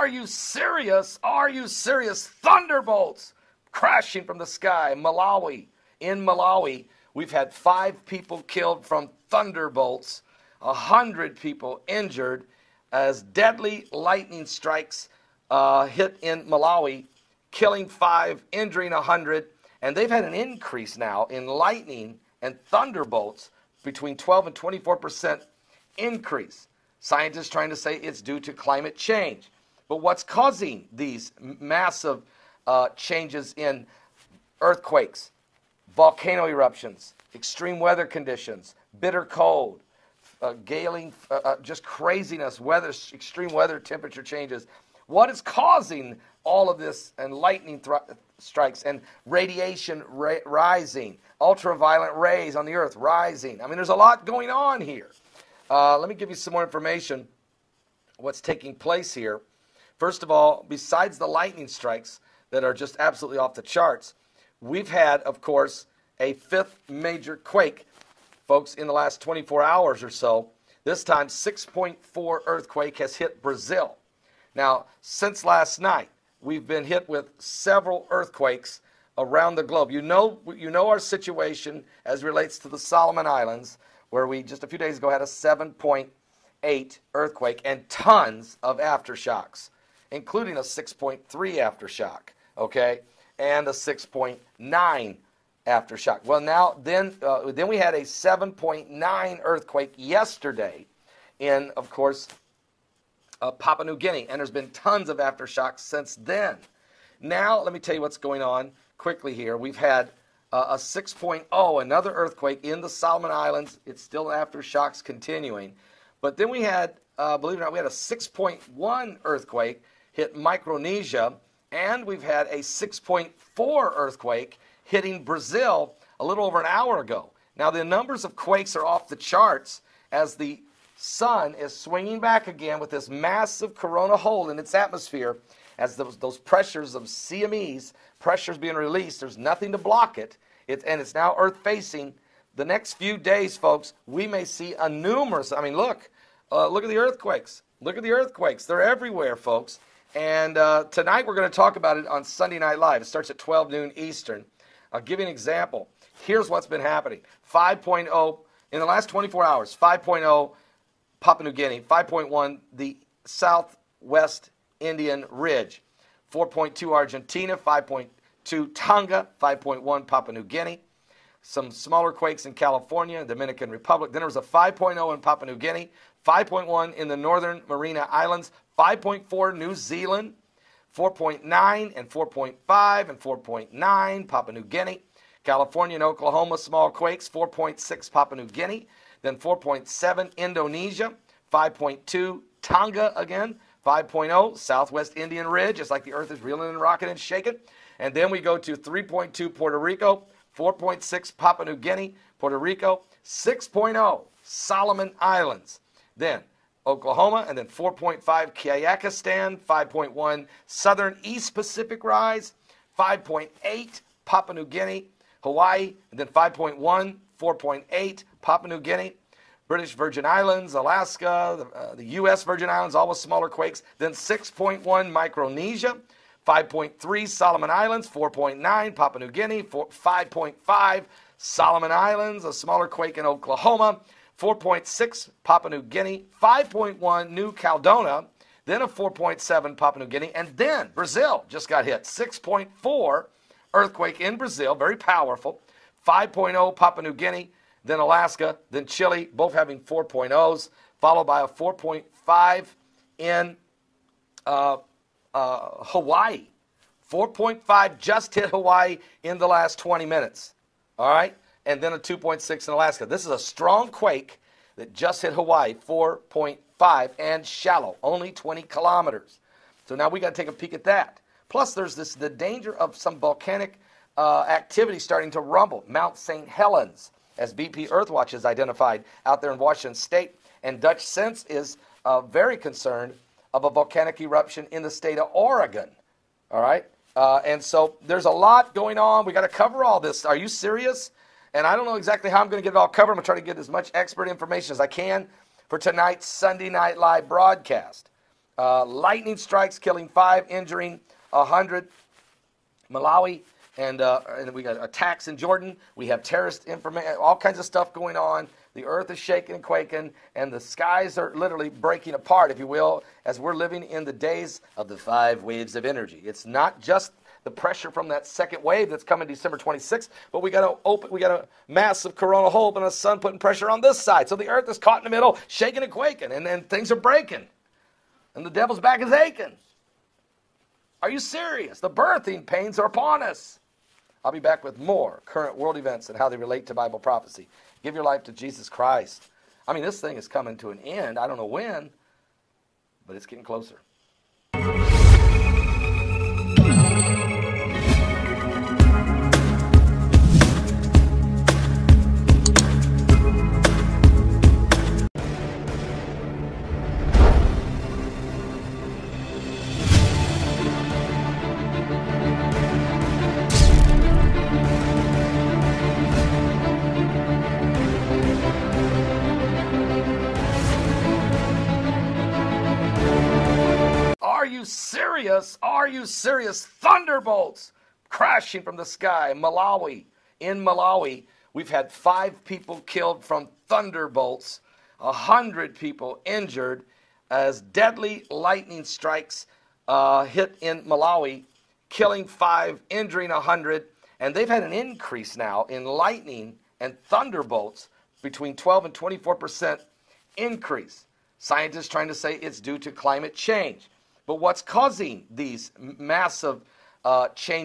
Are you serious? Are you serious? Thunderbolts crashing from the sky. Malawi. In Malawi, we've had 5 people killed from thunderbolts, 100 people injured as deadly lightning strikes hit in Malawi, killing 5, injuring 100. And they've had an increase now in lightning and thunderbolts between 12 and 24% increase. Scientists trying to say it's due to climate change. But what's causing these massive changes in earthquakes, volcano eruptions, extreme weather conditions, bitter cold, galing, just craziness, weather, extreme weather temperature changes? What is causing all of this, and lightning strikes and radiation rising, ultraviolet rays on the earth rising? I mean, there's a lot going on here. Let me give you some more information what's taking place here. First of all, besides the lightning strikes that are just absolutely off the charts, we've had, of course, a 5th major quake, folks, in the last 24 hours or so. This time, 6.4 earthquake has hit Brazil. Now, since last night, we've been hit with several earthquakes around the globe. You know our situation as relates to the Solomon Islands, where we just a few days ago had a 7.8 earthquake and tons of aftershocks, including a 6.3 aftershock, okay, and a 6.9 aftershock. Well, now then we had a 7.9 earthquake yesterday in, of course, Papua New Guinea, and there's been tons of aftershocks since then. Now, let me tell you what's going on quickly here. We've had a 6.0, another earthquake in the Solomon Islands. It's still aftershocks continuing. But then we had, believe it or not, we had a 6.1 earthquake hit Micronesia, and we've had a 6.4 earthquake hitting Brazil a little over an hour ago. Now, the numbers of quakes are off the charts as the sun is swinging back again with this massive corona hole in its atmosphere. As those pressures of CMEs, pressures being released, there's nothing to block it. And it's now Earth-facing. The next few days, folks, we may see a numerous, I mean, look at the earthquakes. Look at the earthquakes. They're everywhere, folks. And tonight we're going to talk about it on Sunday Night Live. It starts at 12 noon Eastern. I'll give you an example. Here's what's been happening. 5.0, in the last 24 hours, 5.0 Papua New Guinea, 5.1 the Southwest Indian Ridge, 4.2 Argentina, 5.2 Tonga, 5.1 Papua New Guinea, some smaller quakes in California, Dominican Republic. Then there was a 5.0 in Papua New Guinea, 5.1 in the Northern Mariana Islands, 5.4 New Zealand, 4.9 and 4.5 and 4.9 Papua New Guinea, California and Oklahoma, small quakes, 4.6 Papua New Guinea, then 4.7 Indonesia, 5.2 Tonga again, 5.0 Southwest Indian Ridge, it's like the earth is reeling and rocking and shaking. And then we go to 3.2 Puerto Rico, 4.6 Papua New Guinea, Puerto Rico, 6.0 Solomon Islands, then Oklahoma, and then 4.5 Kyrgyzstan, 5.1 Southern East Pacific Rise, 5.8 Papua New Guinea, Hawaii, and then 5.1, 4.8 Papua New Guinea, British Virgin Islands, Alaska, the U.S. Virgin Islands, all with smaller quakes, then 6.1 Micronesia, 5.3 Solomon Islands, 4.9 Papua New Guinea, 5.5 Solomon Islands, a smaller quake in Oklahoma, 4.6 Papua New Guinea, 5.1 New Caledonia, then a 4.7 Papua New Guinea, and then Brazil just got hit, 6.4 earthquake in Brazil, very powerful, 5.0 Papua New Guinea, then Alaska, then Chile, both having 4.0s, followed by a 4.5 in Hawaii. 4.5 just hit Hawaii in the last 20 minutes, all right? And then a 2.6 in Alaska. This is a strong quake that just hit Hawaii, 4.5, and shallow, only 20 kilometers. So now we got to take a peek at that. Plus, there's the danger of some volcanic activity starting to rumble. Mount St. Helens, as BP Earthwatch has identified out there in Washington State, and Dutch Sense is very concerned of a volcanic eruption in the state of Oregon. All right? And so there's a lot going on. We got to cover all this. Are you serious? And I don't know exactly how I'm going to get it all covered. I'm going to try to get as much expert information as I can for tonight's Sunday Night Live broadcast. lightning strikes, killing 5, injuring 100. Malawi, and we got attacks in Jordan. We have terrorist information, all kinds of stuff going on. The earth is shaking and quaking, and the skies are literally breaking apart, if you will, as we're living in the days of the 5 waves of energy. It's not just the pressure from that second wave that's coming December 26th, but we got a massive coronal hole and a sun putting pressure on this side. So the earth is caught in the middle, shaking and quaking, and then things are breaking, and the devil's back is aching. Are you serious? The birthing pains are upon us. I'll be back with more current world events and how they relate to Bible prophecy. Give your life to Jesus Christ. I mean, this thing is coming to an end. I don't know when, but it's getting closer. Are you serious? Are you serious? Thunderbolts crashing from the sky. Malawi. In Malawi, we've had 5 people killed from thunderbolts, 100 people injured as deadly lightning strikes hit in Malawi, killing 5, injuring 100. And they've had an increase now in lightning and thunderbolts between 12 and 24% increase. Scientists trying to say it's due to climate change. But what's causing these massive changes?